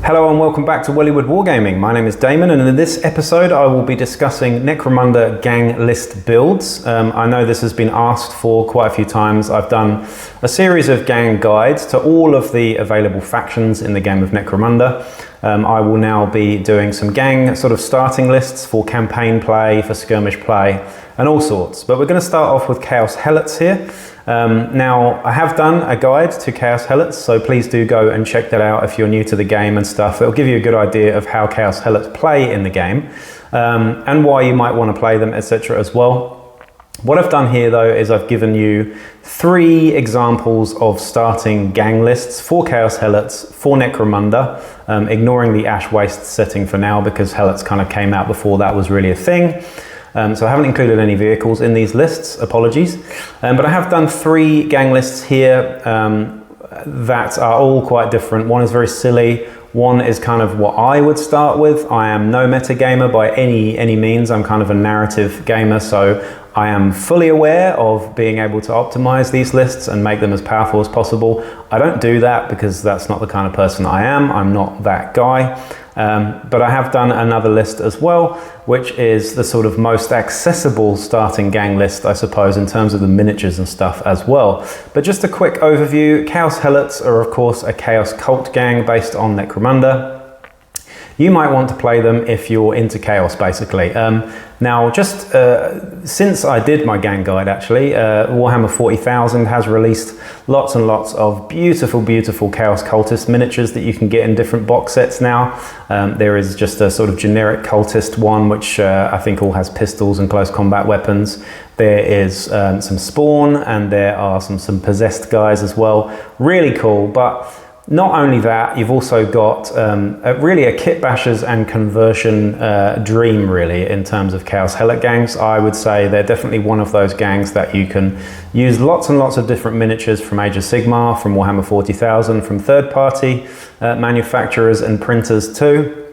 Hello and welcome back to Wellywood Wargaming. My name is Damon, and in this episode I will be discussing Necromunda gang list builds. I know this has been asked for quite a few times. I've done a series of gang guides to all of the available factions in the game of Necromunda. I will now be doing some gang sort of starting lists for campaign play, for skirmish play, and all sorts. But we're going to start off with Chaos Helots here. Now, I have done a guide to Chaos Helots, so please do go and check that out if you're new to the game and stuff. It'll give you a good idea of how Chaos Helots play in the game, and why you might want to play them, etc. as well. What I've done here though is I've given you 3 examples of starting gang lists for Chaos Helots for Necromunda, ignoring the Ash Waste setting for now because Helots kind of came out before that was really a thing. So I haven't included any vehicles in these lists, apologies. But I have done 3 gang lists here that are all quite different. One is very silly. One is kind of what I would start with. I am no meta gamer by any means. I'm kind of a narrative gamer, so I am fully aware of being able to optimize these lists and make them as powerful as possible. I don't do that because that's not the kind of person I am. I'm not that guy. But I have done another list as well, which is the sort of most accessible starting gang list, I suppose, in terms of the miniatures and stuff as well. But just a quick overview, Chaos Helots are of course a Chaos Cult gang based on Necromunda. You might want to play them if you're into Chaos, basically. Now, just since I did my gang guide, actually, Warhammer 40,000 has released lots and lots of beautiful, beautiful Chaos Cultist miniatures that you can get in different box sets now. There is just a sort of generic Cultist one, which I think all has pistols and close combat weapons. There is some Spawn, and there are some possessed guys as well. Really cool, but not only that, you've also got really a kit bashers and conversion dream, really, in terms of Chaos Helot gangs. I would say they're definitely one of those gangs that you can use lots and lots of different miniatures from Age of Sigmar, from Warhammer 40,000, from third-party manufacturers and printers too.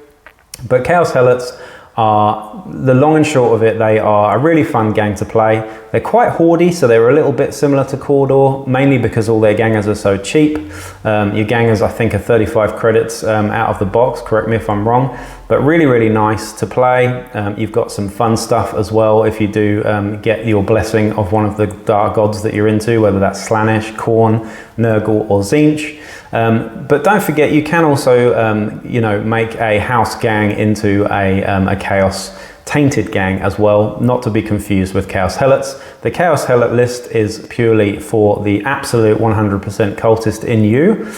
But Chaos Helots are, the long and short of it, they are a really fun gang to play. They're quite hoardy, so they're a little bit similar to Cawdor, mainly because all their gangers are so cheap. Your gangers, I think, are 35 credits out of the box, correct me if I'm wrong, but really, really nice to play. You've got some fun stuff as well if you do get your blessing of one of the dark gods that you're into, whether that's Slaanesh, Khorne, Nurgle or Tzeentch. But don't forget, you can also, you know, make a house gang into a Chaos Tainted gang as well, not to be confused with Chaos Helots. The Chaos Helot list is purely for the absolute 100% cultist in you.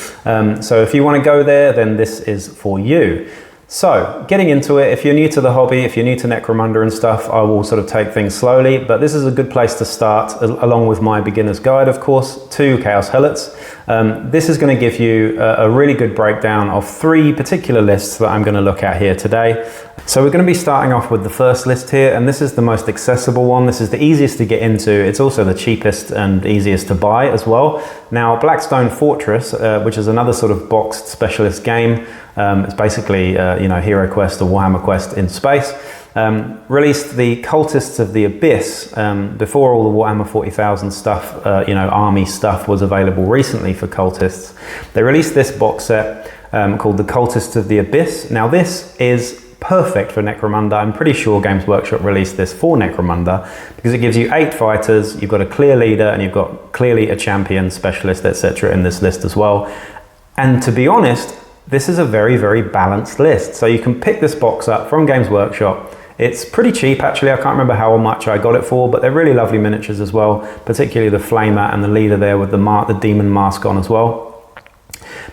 So if you want to go there, then this is for you. So, getting into it, if you're new to the hobby, if you're new to Necromunda and stuff, I will sort of take things slowly, but this is a good place to start, along with my beginner's guide, of course, to Chaos Helots. This is going to give you a really good breakdown of 3 particular lists that I'm going to look at here today. So we're going to be starting off with the first list here, and this is the most accessible one. This is the easiest to get into. It's also the cheapest and easiest to buy as well. Now, Blackstone Fortress, which is another sort of boxed specialist game, it's basically you know, Hero Quest or Warhammer Quest in space, released the Cultists of the Abyss before all the Warhammer 40,000 stuff, you know, army stuff was available recently for cultists. They released this box set called the Cultists of the Abyss. Now, this is perfect for Necromunda. I'm pretty sure Games Workshop released this for Necromunda because it gives you 8 fighters, you've got a clear leader, and you've got clearly a champion, specialist, etc. in this list as well. And to be honest, this is a very, very balanced list. So you can pick this box up from Games Workshop. It's pretty cheap, actually. I can't remember how much I got it for, but they're really lovely miniatures as well, particularly the Flamer and the leader there with the demon mask on as well.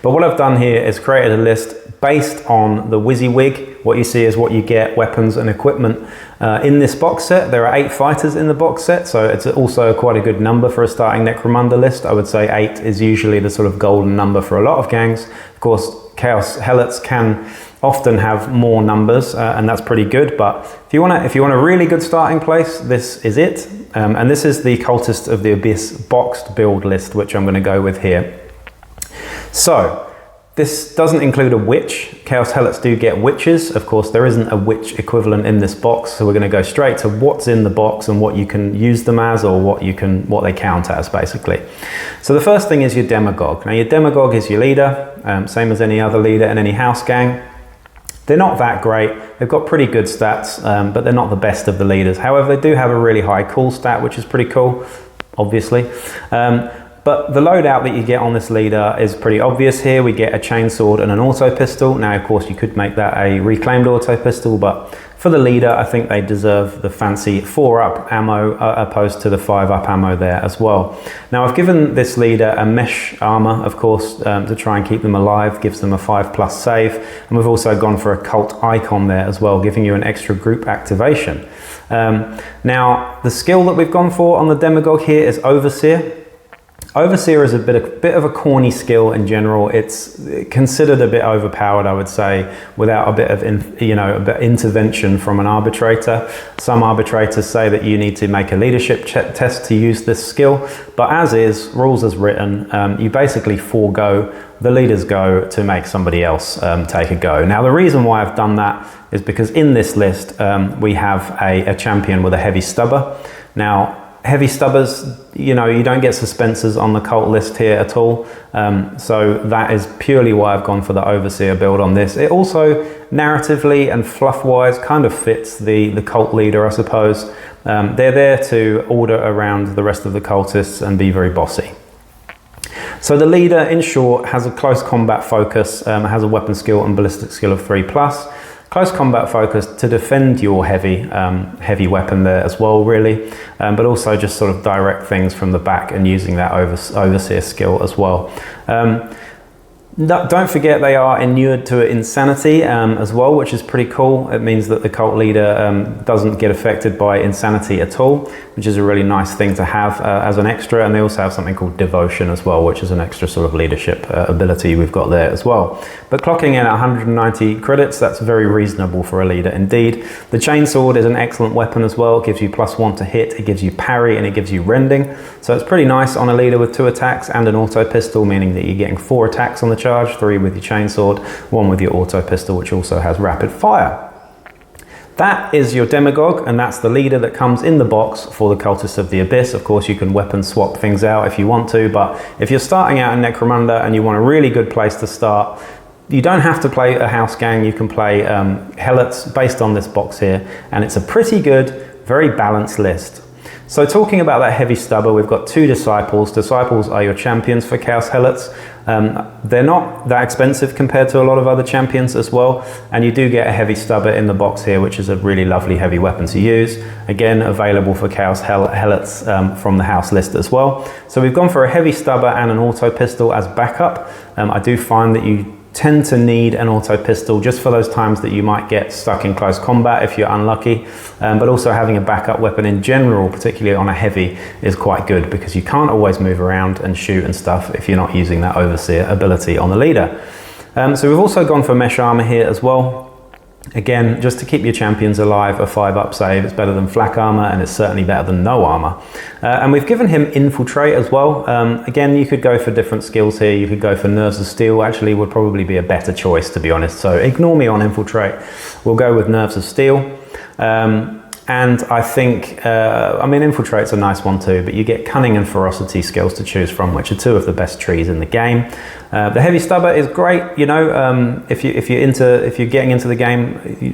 But what I've done here is created a list based on the WYSIWYG. What you see is what you get, weapons and equipment in this box set. There are 8 fighters in the box set, so it's also quite a good number for a starting Necromunda list. I would say 8 is usually the sort of golden number for a lot of gangs. Of course, Chaos Helots can often have more numbers, and that's pretty good. But if you want a really good starting place, this is it. And this is the Cultist of the Abyss boxed build list, which I'm going to go with here. So, This doesn't include a witch. Chaos Helots do get witches. Of course, there isn't a witch equivalent in this box, so we're going to go straight to what's in the box and what you can use them as, or what they count as, basically. So the first thing is your demagogue. Now, your demagogue is your leader, same as any other leader in any house gang. They're not that great. They've got pretty good stats, but they're not the best of the leaders. However, they do have a really high cool stat, which is pretty cool, obviously. But the loadout that you get on this leader is pretty obvious here. We get a chainsword and an auto pistol. Now, of course, you could make that a reclaimed auto pistol, but for the leader, I think they deserve the fancy 4-up ammo opposed to the 5-up ammo there as well. Now, I've given this leader a mesh armor, of course, to try and keep them alive, gives them a 5+ save. And we've also gone for a cult icon there as well, giving you an extra group activation. Now, the skill that we've gone for on the demagogue here is Overseer. Overseer is a bit of a corny skill in general. It's considered a bit overpowered, I would say, without a bit of intervention from an arbitrator. Some arbitrators say that you need to make a leadership test to use this skill, but as is, rules as written, you basically forego the leader's go to make somebody else take a go. Now, the reason why I've done that is because in this list we have a champion with a heavy stubber. Now, heavy stubbers, you don't get suspensors on the cult list here at all. So that is purely why I've gone for the Overseer build on this. It also, narratively and fluff-wise, kind of fits the cult leader, I suppose. They're there to order around the rest of the cultists and be very bossy. So the leader, in short, has a close combat focus, has a weapon skill and ballistic skill of 3+. Close combat focus to defend your heavy weapon there as well, really, but also just sort of direct things from the back and using that Overseer skill as well. Don't forget they are inured to insanity as well, which is pretty cool. It means that the cult leader doesn't get affected by insanity at all, which is a really nice thing to have as an extra. And they also have something called devotion as well, which is an extra sort of leadership ability we've got there as well. But clocking in at 190 credits, that's very reasonable for a leader indeed. The chainsword is an excellent weapon as well. It gives you +1 to hit, it gives you parry, and it gives you rending. So it's pretty nice on a leader with 2 attacks and an auto pistol, meaning that you're getting 4 attacks on the charge, 3 with your chainsword, 1 with your auto pistol, which also has rapid fire. That is your demagogue, and that's the leader that comes in the box for the Cultists of the Abyss. Of course, you can weapon swap things out if you want to, but if you're starting out in Necromunda and you want a really good place to start, you don't have to play a house gang. You can play Helots based on this box here, and it's a pretty good, very balanced list. So talking about that heavy stubber, we've got 2 disciples. Disciples are your champions for Chaos Helots. They're not that expensive compared to a lot of other champions as well, and you do get a heavy stubber in the box here, which is a really lovely heavy weapon to use. Again, available for Chaos Helots from the house list as well. So we've gone for a heavy stubber and an auto pistol as backup. I do find that you tend to need an auto pistol just for those times that you might get stuck in close combat if you're unlucky, but also having a backup weapon in general, particularly on a heavy, is quite good because you can't always move around and shoot and stuff if you're not using that Overseer ability on the leader. So we've also gone for mesh armor here as well. Again, just to keep your champions alive, a 5-up save. It's better than flak armor, and it's certainly better than no armor. And we've given him infiltrate as well. Again, you could go for different skills here. You could go for nerves of steel, actually would probably be a better choice, to be honest. So ignore me on infiltrate. We'll go with nerves of steel. And I think, infiltrate's a nice one too, but you get cunning and ferocity skills to choose from, which are 2 of the best trees in the game. The heavy stubber is great, if you're getting into the game, you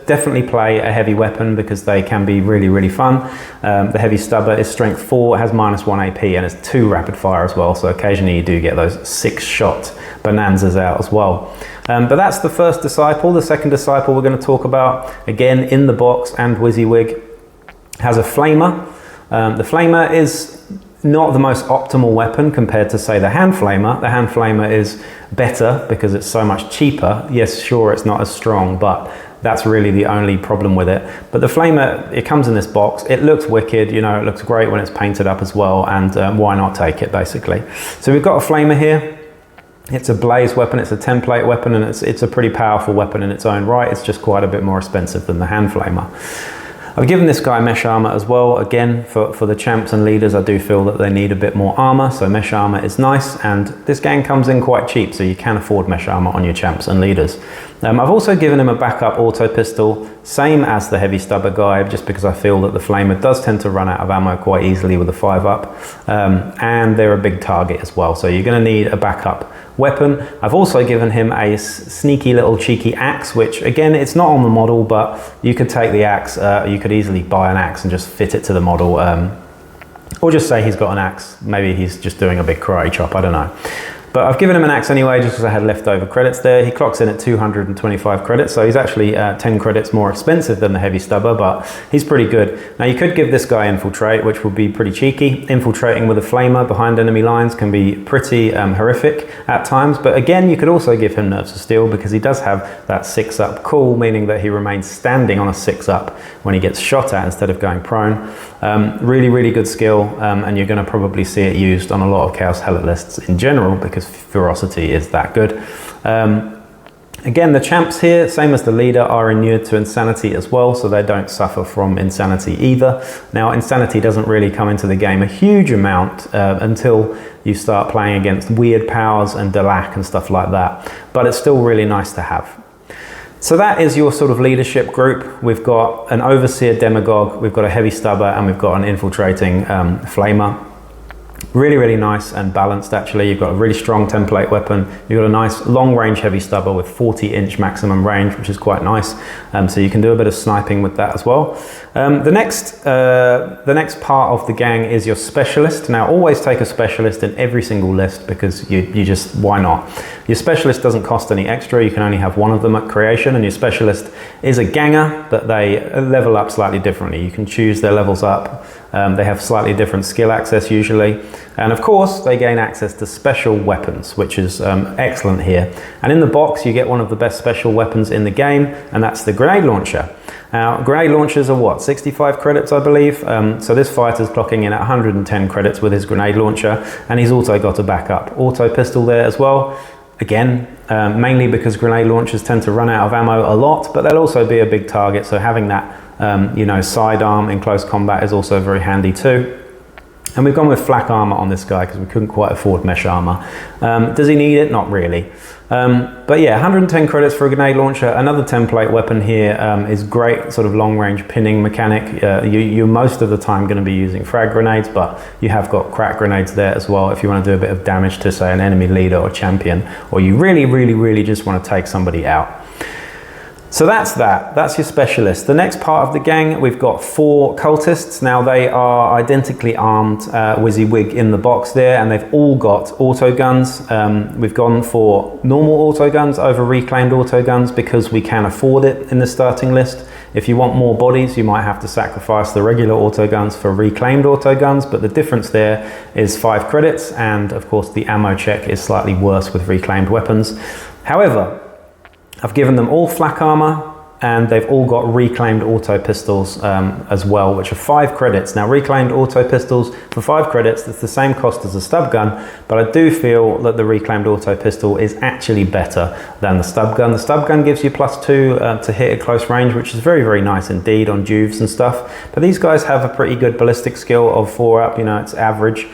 definitely play a heavy weapon because they can be really, really fun. The heavy stubber is strength 4, has -1 AP, and it's 2 rapid fire as well. So occasionally you do get those 6-shot bonanzas out as well. But that's the first disciple. The second disciple we're going to talk about, again, in the box and WYSIWYG, has a flamer. The flamer is not the most optimal weapon compared to, say, the hand flamer. The hand flamer is better because it's so much cheaper. Yes, sure, it's not as strong, but that's really the only problem with it. But the flamer, it comes in this box. It looks wicked, it looks great when it's painted up as well, and why not take it, basically. So we've got a flamer here. It's a blaze weapon, it's a template weapon, and it's a pretty powerful weapon in its own right. It's just quite a bit more expensive than the hand flamer. I've given this guy mesh armor as well. Again, for the champs and leaders, I do feel that they need a bit more armor, so mesh armor is nice, and this gang comes in quite cheap, so you can afford mesh armor on your champs and leaders. I've also given him a backup auto pistol, same as the heavy stubber guy, just because I feel that the flamer does tend to run out of ammo quite easily with a 5-up, and they're a big target as well, so you're going to need a backup weapon. I've also given him a sneaky little cheeky axe, which again, it's not on the model, but you could take the axe, you could easily buy an axe and just fit it to the model, or just say he's got an axe. Maybe he's just doing a big karate chop, I don't know. But I've given him an axe anyway, just because I had leftover credits there. He clocks in at 225 credits, so he's actually 10 credits more expensive than the heavy stubber, but he's pretty good. Now you could give this guy infiltrate, which would be pretty cheeky. Infiltrating with a flamer behind enemy lines can be pretty horrific at times, but again, you could also give him nerves of steel, because he does have that 6-up cool, meaning that he remains standing on a 6-up when he gets shot at instead of going prone. Really, really good skill, and you're going to probably see it used on a lot of Chaos Helot lists in general, because ferocity is that good. Again, the champs here, same as the leader, are inured to insanity as well, so they don't suffer from insanity either. Now, insanity doesn't really come into the game a huge amount until you start playing against weird powers and Delac and stuff like that, but it's still really nice to have. So that is your sort of leadership group. We've got an overseer demagogue, we've got a heavy stubber, and we've got an infiltrating flamer. Really, really nice and balanced actually. You've got a really strong template weapon. You've got a nice long range heavy stubber with 40-inch maximum range, which is quite nice. So you can do a bit of sniping with that as well. The next part of the gang is your specialist. Now always take a specialist in every single list, because you just, why not? Your specialist doesn't cost any extra. You can only have one of them at creation, and your specialist is a ganger, but they level up slightly differently. You can choose their levels up. They have slightly different skill access usually. And of course, they gain access to special weapons, which is excellent here. And in the box, you get one of the best special weapons in the game, and that's the grenade launcher. Now, grenade launchers are what, 65 credits, I believe? So this fighter's clocking in at 110 credits with his grenade launcher, and he's also got a backup auto pistol there as well. Again, mainly because grenade launchers tend to run out of ammo a lot, but they'll also be a big target, so having that sidearm in close combat is also very handy too. And we've gone with flak armor on this guy because we couldn't quite afford mesh armor. Does he need it? Not really. But yeah, 110 credits for a grenade launcher. Another template weapon here is great, sort of long range pinning mechanic. You're most of the time going to be using frag grenades, but you have got crack grenades there as well if you want to do a bit of damage to, say, an enemy leader or champion, or you really, really, really just want to take somebody out. So that's your specialist. The next part of the gang, we've got 4 cultists. Now they are identically armed, WYSIWYG in the box there, and they've all got auto guns. We've gone for normal auto guns over reclaimed auto guns because we can afford it in the starting list. If you want more bodies, you might have to sacrifice the regular auto guns for reclaimed auto guns, but the difference there is 5 credits, and of course the ammo check is slightly worse with reclaimed weapons. However, I've given them all flak armor, and they've all got reclaimed auto pistols as well, which are 5 credits. Now, reclaimed auto pistols for 5 credits, that's the same cost as a stub gun, but I do feel that the reclaimed auto pistol is actually better than the stub gun. The stub gun gives you +2 to hit at close range, which is very, very nice indeed on juves and stuff. But these guys have a pretty good ballistic skill of 4-up, it's average.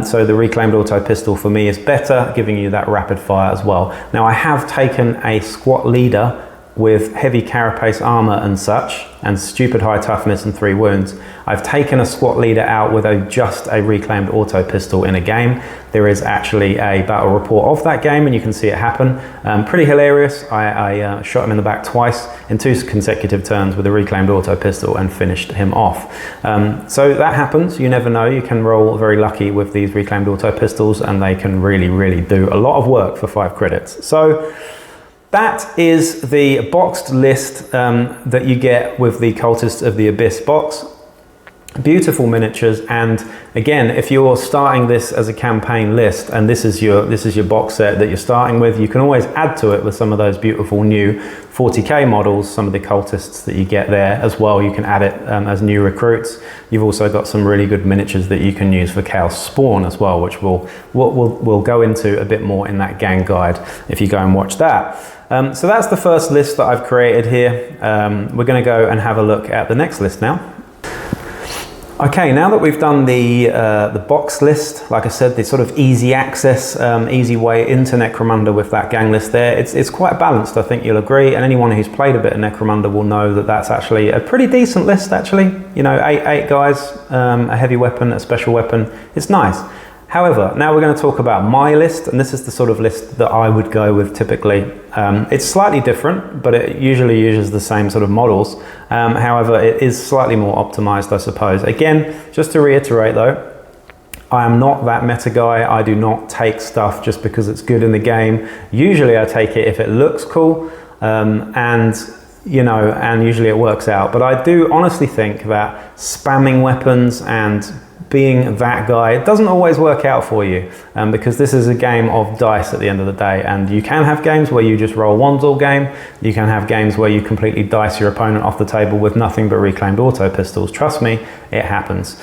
So the reclaimed auto pistol for me is better, giving you that rapid fire as well. Now, I have taken a squat leader with heavy carapace armor and such, and stupid high toughness and 3 wounds. I've taken a squat leader out with just a reclaimed auto pistol in a game. There is actually a battle report of that game, and you can see it happen. Pretty hilarious. I shot him in the back twice in 2 consecutive turns with a reclaimed auto pistol and finished him off. So that happens. You never know. You can roll very lucky with these reclaimed auto pistols, and they can really, really do a lot of work for 5 credits. So that is the boxed list that you get with the Cultists of the Abyss box. Beautiful miniatures, and again, if you're starting this as a campaign list and this is your box set that you're starting with, you can always add to it with some of those beautiful new 40k models, some of the cultists that you get there as well. You can add it as new recruits. You've also got some really good miniatures that you can use for Chaos Spawn as well, which we'll go into a bit more in that gang guide if you go and watch that. So that's the first list that I've created here. We're going to go and have a look at the next list now. Okay, now that we've done the box list, like I said, the sort of easy access, easy way into Necromunda with that gang list there, it's quite balanced, I think you'll agree, and anyone who's played a bit of Necromunda will know that that's actually a pretty decent list, actually. You know, eight guys, a heavy weapon, a special weapon, it's nice. However, now we're going to talk about my list, and this is the sort of list that I would go with typically. It's slightly different, but it usually uses the same sort of models. However, it is slightly more optimized, I suppose. Again, just to reiterate though, I am not that meta guy. I do not take stuff just because it's good in the game. Usually I take it if it looks cool, and usually it works out. But I do honestly think that spamming weapons and being that guy, it doesn't always work out for you, because this is a game of dice at the end of the day, and you can have games where you just roll ones all game. You can have games where you completely dice your opponent off the table with nothing but reclaimed auto pistols. Trust me, it happens.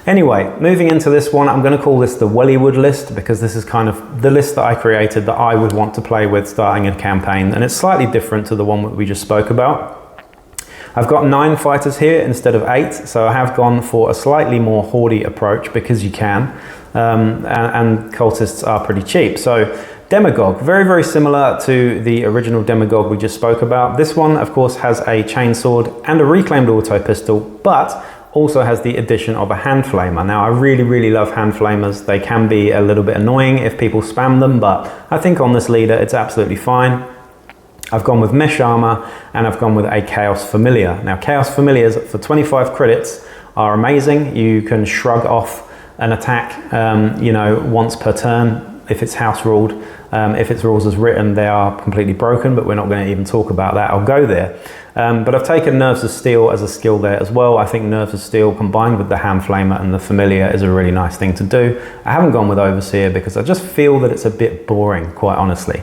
Anyway, moving into this one, I'm going to call this the Wellywood list, because this is kind of the list that I created that I would want to play with starting a campaign, and it's slightly different to the one that we just spoke about. I've got 9 fighters here instead of 8, so I have gone for a slightly more hoardy approach because you can, and cultists are pretty cheap. So Demagogue, very, very similar to the original Demagogue we just spoke about. This one, of course, has a chainsword and a reclaimed auto pistol, but also has the addition of a hand flamer. Now, I really, really love hand flamers. They can be a little bit annoying if people spam them, but I think on this leader, it's absolutely fine. I've gone with mesh armor, and I've gone with a Chaos Familiar. Now, Chaos Familiars for 25 credits are amazing. You can shrug off an attack, once per turn if it's house ruled. If it's rules as written, they are completely broken, but we're not going to even talk about that. I'll go there. But I've taken Nerves of Steel as a skill there as well. I think Nerves of Steel combined with the Hand Flamer and the Familiar is a really nice thing to do. I haven't gone with Overseer because I just feel that it's a bit boring, quite honestly.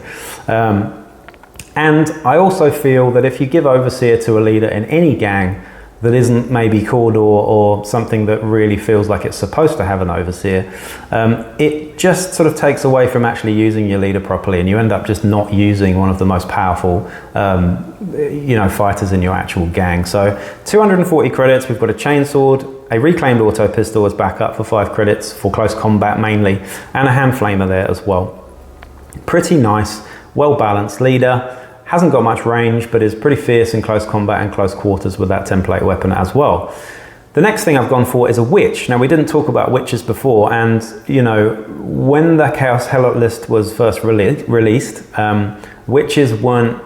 And I also feel that if you give Overseer to a leader in any gang that isn't maybe Corridor or something that really feels like it's supposed to have an Overseer, it just sort of takes away from actually using your leader properly, and you end up just not using one of the most powerful fighters in your actual gang. So 240 credits, we've got a chainsword, a reclaimed auto pistol as backup for 5 credits for close combat mainly, and a hand flamer there as well. Pretty nice, well balanced leader. Hasn't got much range, but is pretty fierce in close combat and close quarters with that template weapon as well. The next thing I've gone for is a witch. Now, we didn't talk about witches before, and when the Chaos Helot list was first released, witches weren't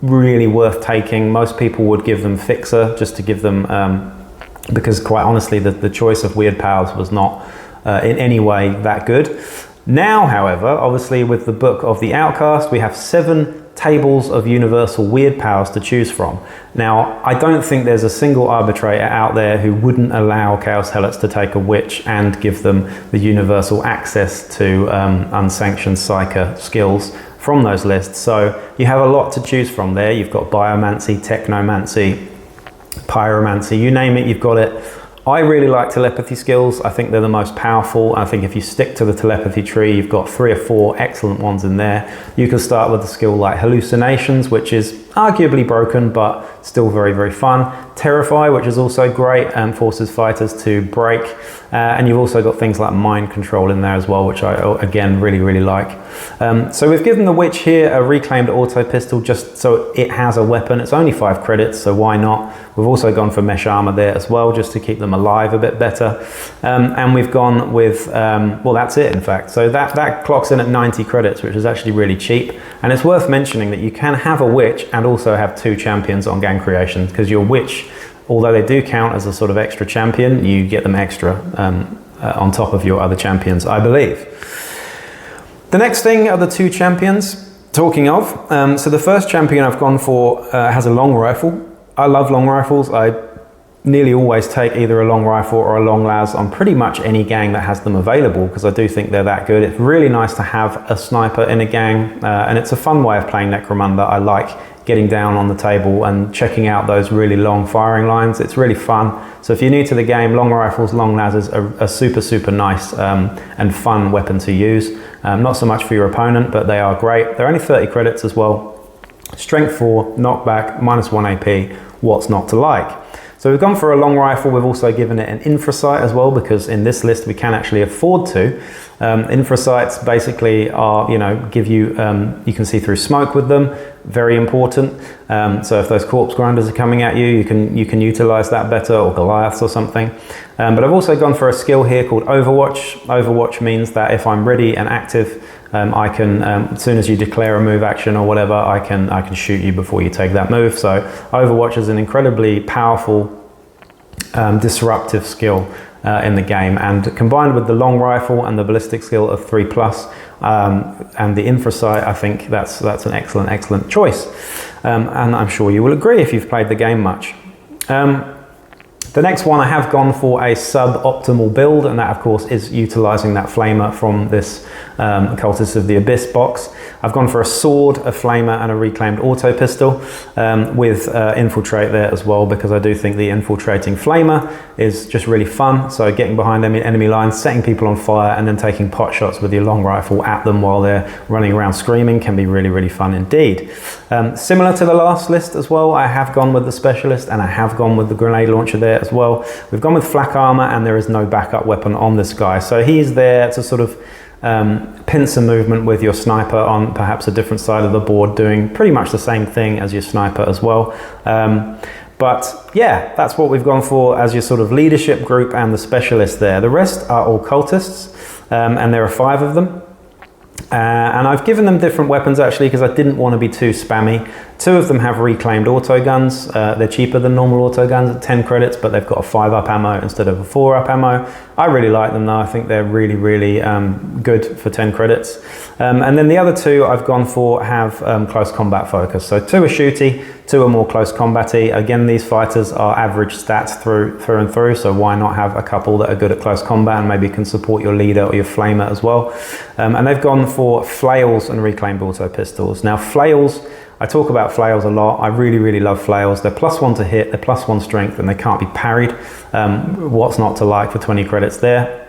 really worth taking. Most people would give them Fixer just to give them, because quite honestly, the choice of weird powers was not in any way that good. Now, however, obviously with the Book of the Outcast, we have 7 tables of universal weird powers to choose from. Now, I don't think there's a single arbitrator out there who wouldn't allow Chaos Helots to take a witch and give them the universal access to unsanctioned Psyker skills from those lists. So you have a lot to choose from there. You've got Biomancy, Technomancy, Pyromancy, you name it, you've got it. I really like telepathy skills. I think they're the most powerful. I think if you stick to the telepathy tree, you've got 3 or 4 excellent ones in there. You can start with a skill like Hallucinations, which is arguably broken, but still very, very fun. Terrify, which is also great and forces fighters to break. And you've also got things like Mind Control in there as well, which I, again, really, really like. So we've given the Witch here a reclaimed auto pistol just so it has a weapon. It's only 5 credits, so why not? We've also gone for mesh armor there as well, just to keep them alive a bit better. And we've gone with, well, that's it, in fact. So that clocks in at 90 credits, which is actually really cheap. And it's worth mentioning that you can have a Witch and also have 2 champions on gang creation, because your Witch, although they do count as a sort of extra champion, you get them extra on top of your other champions, I believe. The next thing are the 2 champions. Talking of, so the first champion I've gone for has a long rifle. I love long rifles. I nearly always take either a long rifle or a long las on pretty much any gang that has them available, because I do think they're that good. It's really nice to have a sniper in a gang, and it's a fun way of playing Necromunda. I like getting down on the table and checking out those really long firing lines. It's really fun. So if you're new to the game, long rifles, long lasers are a super, super nice and fun weapon to use. Not so much for your opponent, but they are great. They're only 30 credits as well. Strength 4, knockback, -1 AP, what's not to like? So we've gone for a long rifle. We've also given it an infrasight as well, because in this list we can actually afford to. Infrasights basically are, you know, give you, you can see through smoke with them, very important. So if those corpse grinders are coming at you, you can utilize that better, or Goliaths or something. But I've also gone for a skill here called Overwatch. Overwatch means that if I'm ready and active, I can, as soon as you declare a move action or whatever, I can shoot you before you take that move. So Overwatch is an incredibly powerful, disruptive skill in the game, and combined with the long rifle and the ballistic skill of 3+, and the infrasight, I think that's an excellent choice. And I'm sure you will agree if you've played the game much. The next one, I have gone for a sub-optimal build, and that of course is utilizing that flamer from this Cultists of the Abyss box. I've gone for a sword, a flamer, and a reclaimed auto pistol with infiltrate there as well, because I do think the infiltrating flamer is just really fun. So getting behind enemy lines, setting people on fire, and then taking pot shots with your long rifle at them while they're running around screaming can be really fun indeed. Similar to the last list as well, I have gone with the specialist, and I have gone with the grenade launcher there as well. We've gone with flak armor, and there is no backup weapon on this guy, so he's there to sort of pincer movement with your sniper on perhaps a different side of the board, doing pretty much the same thing as your sniper as well. But yeah, that's what we've gone for as your sort of leadership group and the specialist there. The rest are all cultists, and there are 5 of them. And I've given them different weapons actually, because I didn't want to be too spammy. 2 of them have reclaimed auto guns. They're cheaper than normal auto guns at 10 credits, but they've got a 5-up ammo instead of a 4-up ammo. I really like them though. I think they're really good for 10 credits. And then the other 2 I've gone for have close combat focus. So 2 are shooty, 2 are more close combat-y. Again, these fighters are average stats through and through, so why not have a couple that are good at close combat and maybe can support your leader or your flamer as well. And they've gone for flails and reclaimed auto pistols. Now flails, I talk about flails a lot. I really love flails. They're +1 to hit, they're +1 strength, and they can't be parried. What's not to like for 20 credits there?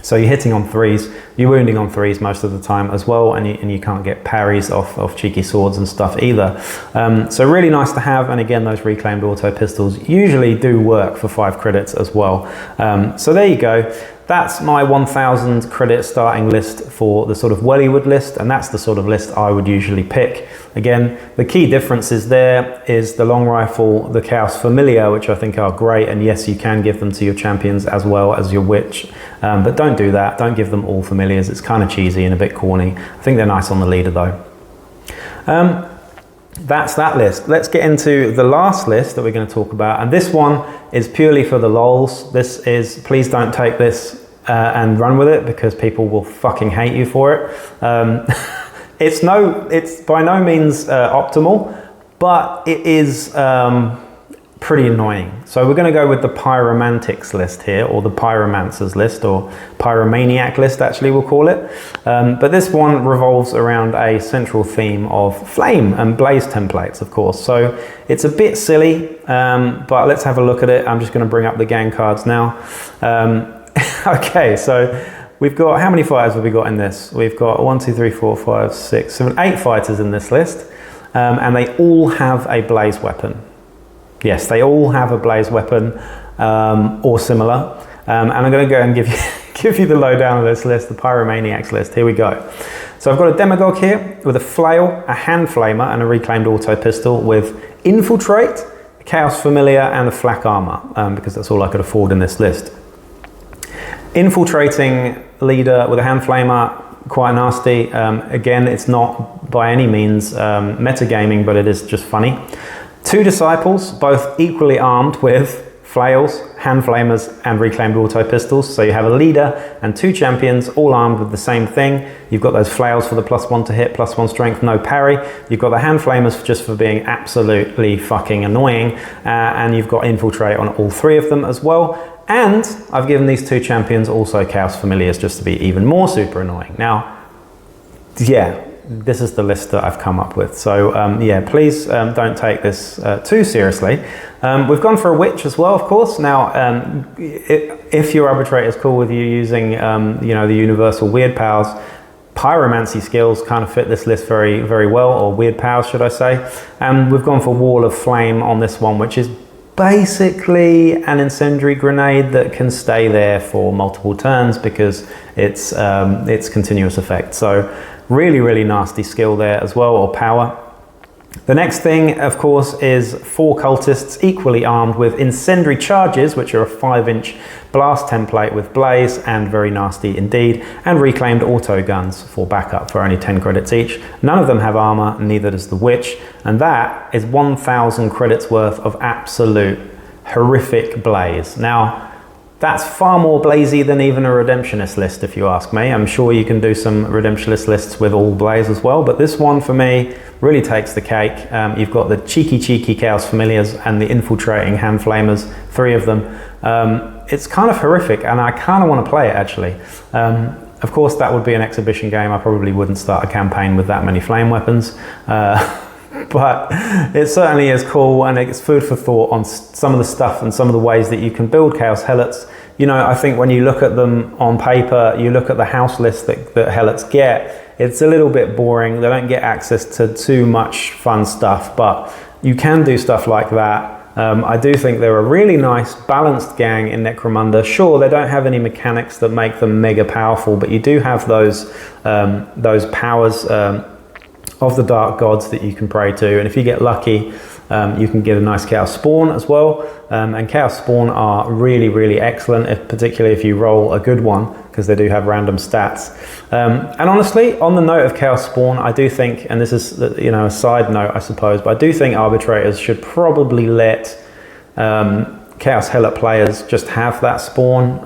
So you're hitting on 3s, you're wounding on 3s most of the time as well, and you can't get parries off cheeky swords and stuff either. So really nice to have, and again, those reclaimed auto pistols usually do work for 5 credits as well. So there you go. That's my 1,000 credit starting list for the sort of Wellywood list, and that's the sort of list I would usually pick. Again, the key differences there is the long rifle, the Chaos Familiar, which I think are great, and yes, you can give them to your champions as well as your witch, but don't do that. Don't give them all familiars. It's kind of cheesy and a bit corny. I think they're nice on the leader though. That's that list. Let's get into the last list that we're going to talk about, and this one is purely for the lols. This is, please don't take this and run with it, because people will fucking hate you for it. It's by no means optimal, but it is pretty annoying. So we're going to go with the Pyromantics list here, or the Pyromancers list, or Pyromaniac list actually we'll call it. But this one revolves around a central theme of flame and blaze templates, of course. So it's a bit silly, but let's have a look at it. I'm just going to bring up the gang cards now. Okay, so we've got, how many fighters have we got in this? We've got 1, 2, 3, 4, 5, 6, 7, 8 fighters in this list, and they all have a blaze weapon. Yes, they all have a blaze weapon or similar, and I'm going to go and give you the lowdown of this list, the Pyromaniacs list. Here we go. So I've got a Demagogue here with a flail, a hand flamer, and a reclaimed auto pistol with infiltrate, Chaos Familiar, and the flak armor, because that's all I could afford in this list. Infiltrating leader with a hand flamer, quite nasty. Again, it's not by any means metagaming, but it is just funny. 2 disciples, both equally armed with flails, hand flamers, and reclaimed auto pistols. So you have a leader and 2 champions, all armed with the same thing. You've got those flails for the +1 to hit, +1 strength, no parry. You've got the hand flamers just for being absolutely fucking annoying, and you've got infiltrate on all 3 of them as well. And I've given these 2 champions also Chaos Familiars just to be even more super annoying. Now, yeah, this is the list that I've come up with. So yeah, please don't take this too seriously. We've gone for a witch as well, of course. Now, if your arbitrator is cool with you using, you know, the universal weird powers, pyromancy skills kind of fit this list very, very well, or weird powers, should I say. And we've gone for Wall of Flame on this one, which is basically an incendiary grenade that can stay there for multiple turns because it's continuous effect. So really, really nasty skill there as well, or power. The next thing, of course, is 4 cultists equally armed with incendiary charges, which are a 5-inch blast template with blaze, and very nasty indeed, and reclaimed auto guns for backup for only 10 credits each. None of them have armor, neither does the witch, and that is 1,000 credits worth of absolute horrific blaze. Now, that's far more blazy than even a redemptionist list, if you ask me. I'm sure you can do some redemptionist lists with all blaze as well, but this one for me really takes the cake. You've got the cheeky Chaos Familiars and the infiltrating hand flamers, 3 of them. It's kind of horrific, and I kind of want to play it actually. Of course, that would be an exhibition game. I probably wouldn't start a campaign with that many flame weapons. But it certainly is cool, and it's food for thought on some of the stuff and some of the ways that you can build Chaos Helots. You know, I think when you look at them on paper, you look at the house list that Helots get, it's a little bit boring. They don't get access to too much fun stuff, but you can do stuff like that. I do think they're a really nice balanced gang in Necromunda. Sure, they don't have any mechanics that make them mega powerful, but you do have those powers of the dark gods that you can pray to, and if you get lucky, you can get a nice Chaos Spawn as well, and Chaos Spawn are really, really excellent, particularly if you roll a good one, because they do have random stats. And honestly, on the note of Chaos Spawn, I do think, and this is, you know, a side note I suppose, but I do think arbitrators should probably let Chaos Helot players just have that spawn,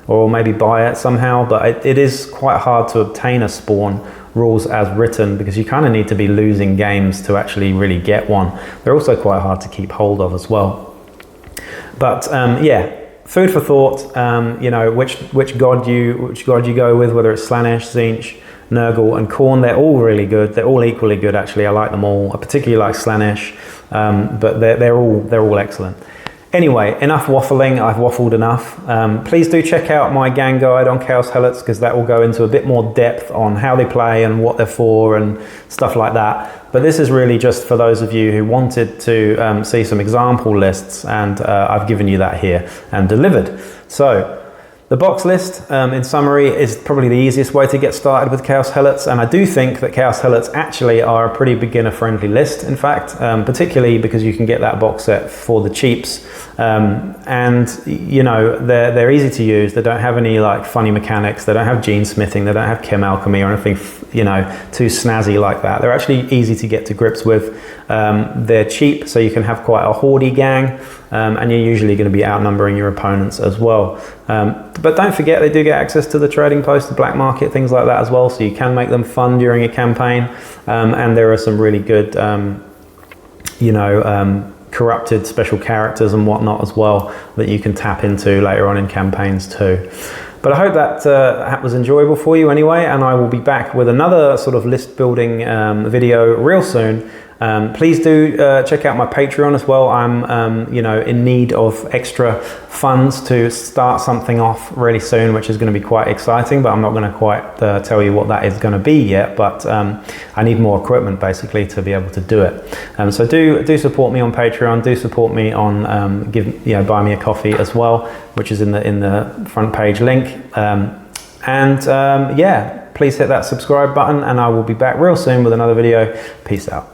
or maybe buy it somehow, but it is quite hard to obtain a spawn rules as written, because you kind of need to be losing games to actually really get one. They're also quite hard to keep hold of as well. But yeah, food for thought. You know, which god you go with, whether it's Slaanesh, Tzeentch, Nurgle, and Khorne. They're all really good. They're all equally good actually. I like them all. I particularly like Slaanesh, but they're all excellent. Anyway, enough waffling. I've waffled enough. Please do check out my gang guide on Chaos Helots, because that will go into a bit more depth on how they play and what they're for and stuff like that. But this is really just for those of you who wanted to see some example lists, and I've given you that here and delivered. So the box list, in summary, is probably the easiest way to get started with Chaos Helots, and I do think that Chaos Helots actually are a pretty beginner-friendly list, in fact, particularly because you can get that box set for the cheaps, and you know, they're easy to use. They don't have any like funny mechanics. They don't have gene smithing. They don't have chem alchemy or anything, you know, too snazzy like that. They're actually easy to get to grips with. They're cheap, so you can have quite a hoardy gang, and you're usually going to be outnumbering your opponents as well. But don't forget, they do get access to the trading post, the black market, things like that as well, so you can make them fun during a campaign. And there are some really good, you know, corrupted special characters and whatnot as well that you can tap into later on in campaigns too. But I hope that was enjoyable for you anyway, and I will be back with another sort of list building video real soon. Please do check out my Patreon as well. I'm, you know, in need of extra funds to start something off really soon, which is going to be quite exciting, but I'm not going to quite tell you what that is going to be yet. But I need more equipment basically to be able to do it. So do support me on Patreon. Do support me on buy me a coffee as well, which is in the front page link. Yeah, please hit that subscribe button, and I will be back real soon with another video. Peace out.